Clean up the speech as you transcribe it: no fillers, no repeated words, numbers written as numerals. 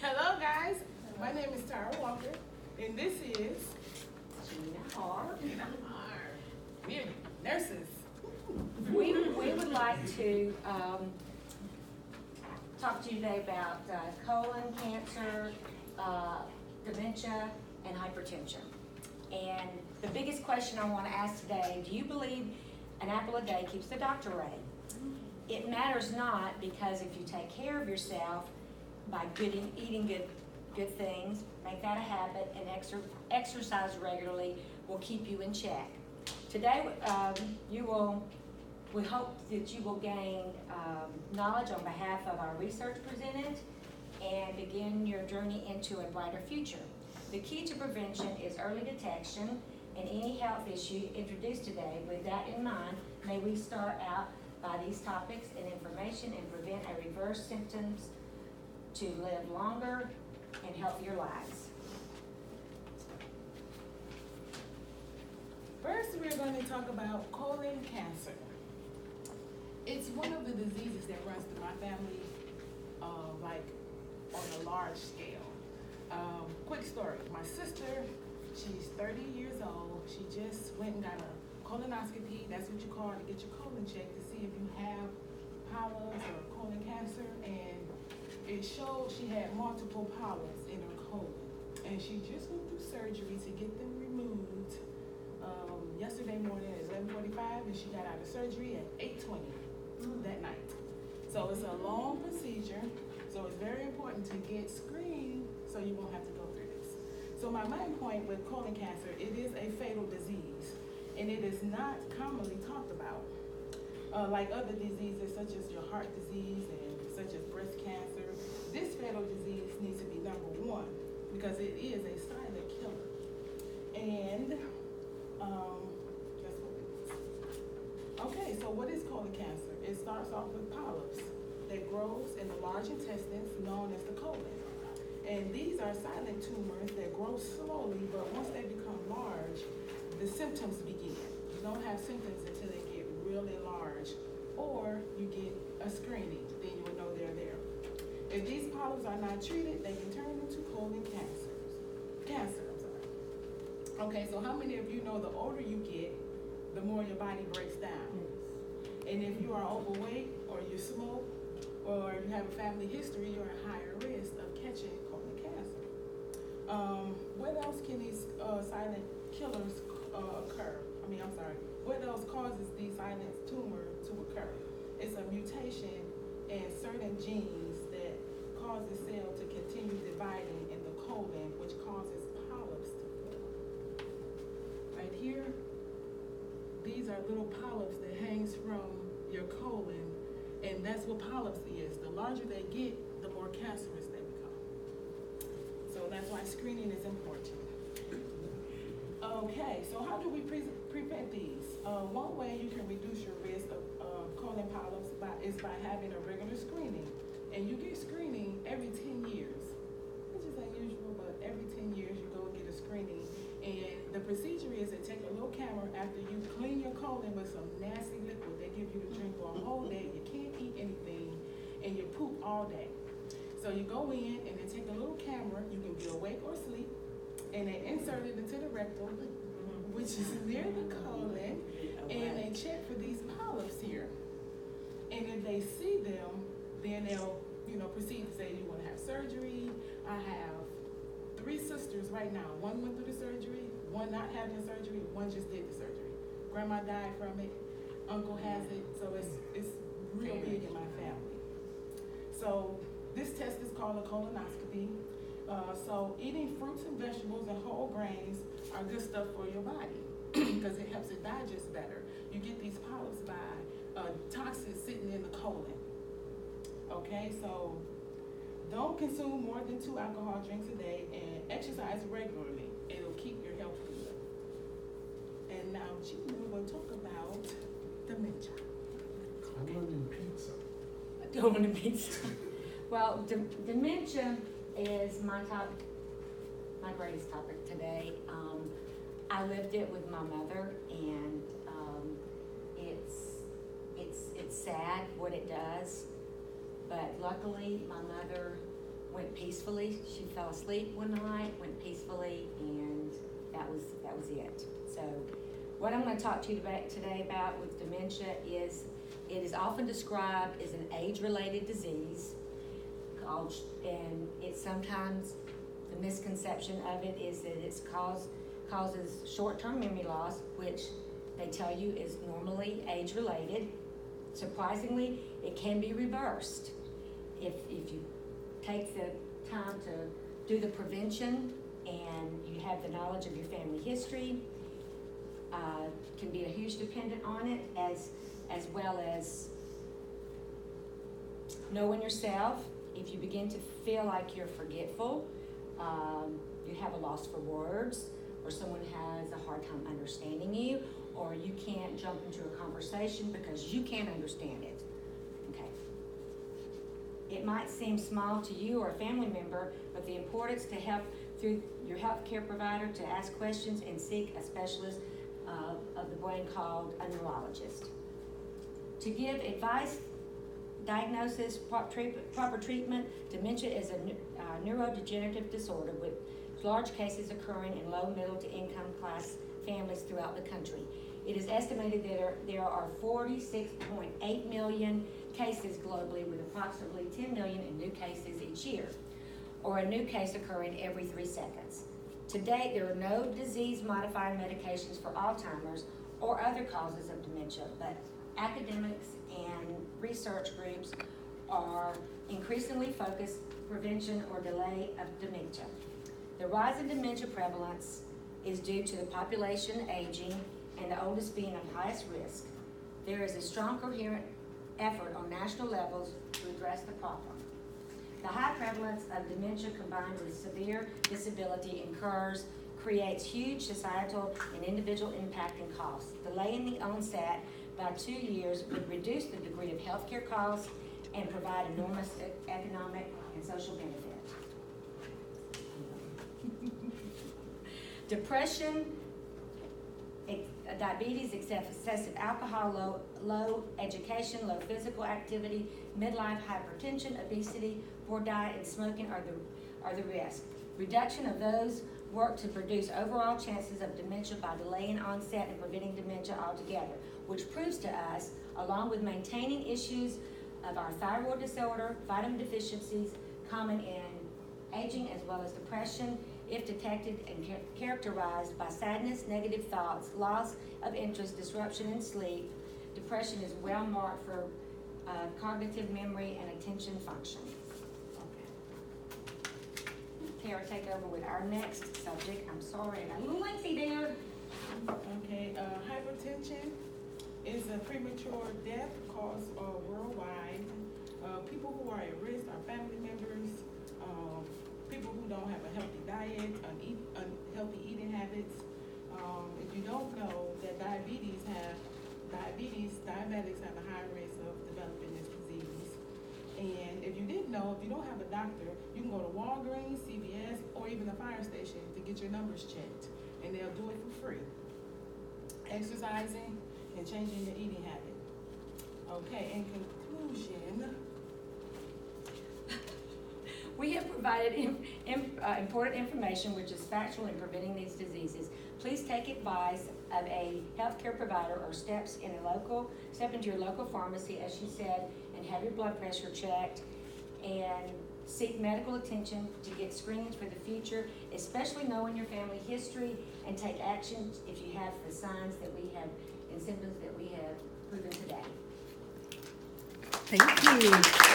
Hello, guys. My name is Tara Walker, and this is Gina Hart. We're nurses. We would like to talk to you today about colon cancer, dementia, and hypertension. And the biggest question I want to ask today, do you believe an apple a day keeps the doctor away? It matters not, because if you take care of yourself by eating good things, make that a habit, and exercise regularly will keep you in check. Today, we hope that you will gain knowledge on behalf of our research presented and begin your journey into a brighter future. The key to prevention is early detection and any health issue introduced today. With that in mind, may we start out by these topics and information and prevent a reverse symptoms to live longer and healthier lives. First, we're going to talk about colon cancer. It's one of the diseases that runs through my family, like on a large scale. Quick story, my sister, she's 30 years old. She just went and got a colonoscopy. That's what you call it, to get your colon checked to see if you have polyps or colon cancer. And it showed she had multiple polyps in her colon. And she just went through surgery to get them removed yesterday morning at 11:45, and she got out of surgery at 8:20 that night. So it's a long procedure. So it's very important to get screened so you won't have to go through this. So my main point with colon cancer, it is a fatal disease, and it is not commonly talked about. Like other diseases such as your heart disease and such as breast cancer, this fatal disease needs to be number one because it is a silent killer. And that's what it is. Okay, so what is colon cancer? It starts off with polyps that grows in the large intestines known as the colon. And these are silent tumors that grow slowly, but once they become large, the symptoms begin. You don't have symptoms until they get really large, or you get a screening, then you will know they're there. If these polyps are not treated, they can turn into colon cancer. Okay, so how many of you know the older you get, the more your body breaks down? And if you are overweight, or you smoke, or you have a family history, you're at higher risk of catching colon cancer. What else can these silent killers occur? What else causes the silent tumor to occur? It's a mutation in certain genes that cause the cell to continue dividing in the colon, which causes polyps to form. Right here, these are little polyps that hangs from your colon, and that's what polyps is. The larger they get, the more cancerous they become. So that's why screening is important. Okay, so how do we prevent these? One way you can reduce your risk of colon polyps is by having a regular screening. And you get screening every 10 years, which is unusual, but every 10 years you go and get a screening. And the procedure is to take a little camera after you clean your colon with some nasty liquid they give you to drink for a whole day. You can't eat anything, and you poop all day. So you go in and they take a little camera, you can be awake or asleep, and they insert it into the rectum, which is near the colon, and they check for these polyps here. And if they see them, then they'll proceed to say, you want to have surgery. I have 3 sisters right now. One went through the surgery, one not having surgery, one just did the surgery. Grandma died from it, uncle has it, so it's real big in my family. So this test is called a colonoscopy. So eating fruits and vegetables and whole grains are good stuff for your body because it helps it digest better. You get these polyps by toxins sitting in the colon. Okay, so don't consume more than 2 alcohol drinks a day and exercise regularly. It'll keep your health good. And now Gina will talk about dementia. Colon and pizza. Well, dementia is my greatest topic today. I lived it with my mother, and it's sad what it does, but luckily my mother went peacefully. She fell asleep one night, went peacefully, and that was it. So what I'm going to talk to you about today about with dementia is it is often described as an age-related disease called, and it's sometimes the misconception of it is that it causes short-term memory loss, which they tell you is normally age-related. Surprisingly, it can be reversed if you take the time to do the prevention and you have the knowledge of your family history. Can be a huge dependent on it, as well as knowing yourself. If you begin to feel like you're forgetful, you have a loss for words, or someone has a hard time understanding you, or you can't jump into a conversation because you can't understand it. Okay. It might seem small to you or a family member, but the importance to help through your healthcare provider to ask questions and seek a specialist of the brain called a neurologist. To give advice, diagnosis, proper treatment, dementia is a neurodegenerative disorder with large cases occurring in low, middle to income class families throughout the country. It is estimated that there are 46.8 million cases globally, with approximately 10 million in new cases each year, or a new case occurring every 3 seconds. To date, there are no disease-modifying medications for Alzheimer's or other causes of dementia, but academics and research groups are increasingly focused prevention or delay of dementia. The rise in dementia prevalence is due to the population aging and the oldest being on highest risk. There is a strong, coherent effort on national levels to address the problem. The high prevalence of dementia combined with severe disability creates huge societal and individual impact and costs. Delaying the onset by 2 years would reduce the degree of healthcare costs and provide enormous economic and social benefit. Depression, diabetes, excessive alcohol, low education, low physical activity, midlife hypertension, obesity, poor diet, and smoking are the risk. Reduction of those work to reduce overall chances of dementia by delaying onset and preventing dementia altogether, which proves to us, along with maintaining issues of our thyroid disorder, vitamin deficiencies common in aging, as well as depression, if detected and characterized by sadness, negative thoughts, loss of interest, disruption in sleep. Depression is well marked for cognitive memory and attention function. Tara, take over with our next subject. I'm sorry, I got a little lengthy there. Okay, hypertension is a premature death caused worldwide. People who are at risk are family members, people who don't have a healthy diet, unhealthy eating habits. If you don't know that diabetics have a high risk of developing this disease. And if you didn't know, if you don't have a doctor, you can go to Walgreens, CVS, or even the fire station to get your numbers checked, and they'll do it for free. Exercising and changing your eating habit. Okay, in conclusion, we have provided important information which is factual in preventing these diseases. Please take advice of a healthcare provider or step into your local pharmacy, as she said, and have your blood pressure checked, and seek medical attention to get screenings for the future, especially knowing your family history, and take action if you have the signs that we have and symptoms that we have proven today. Thank you.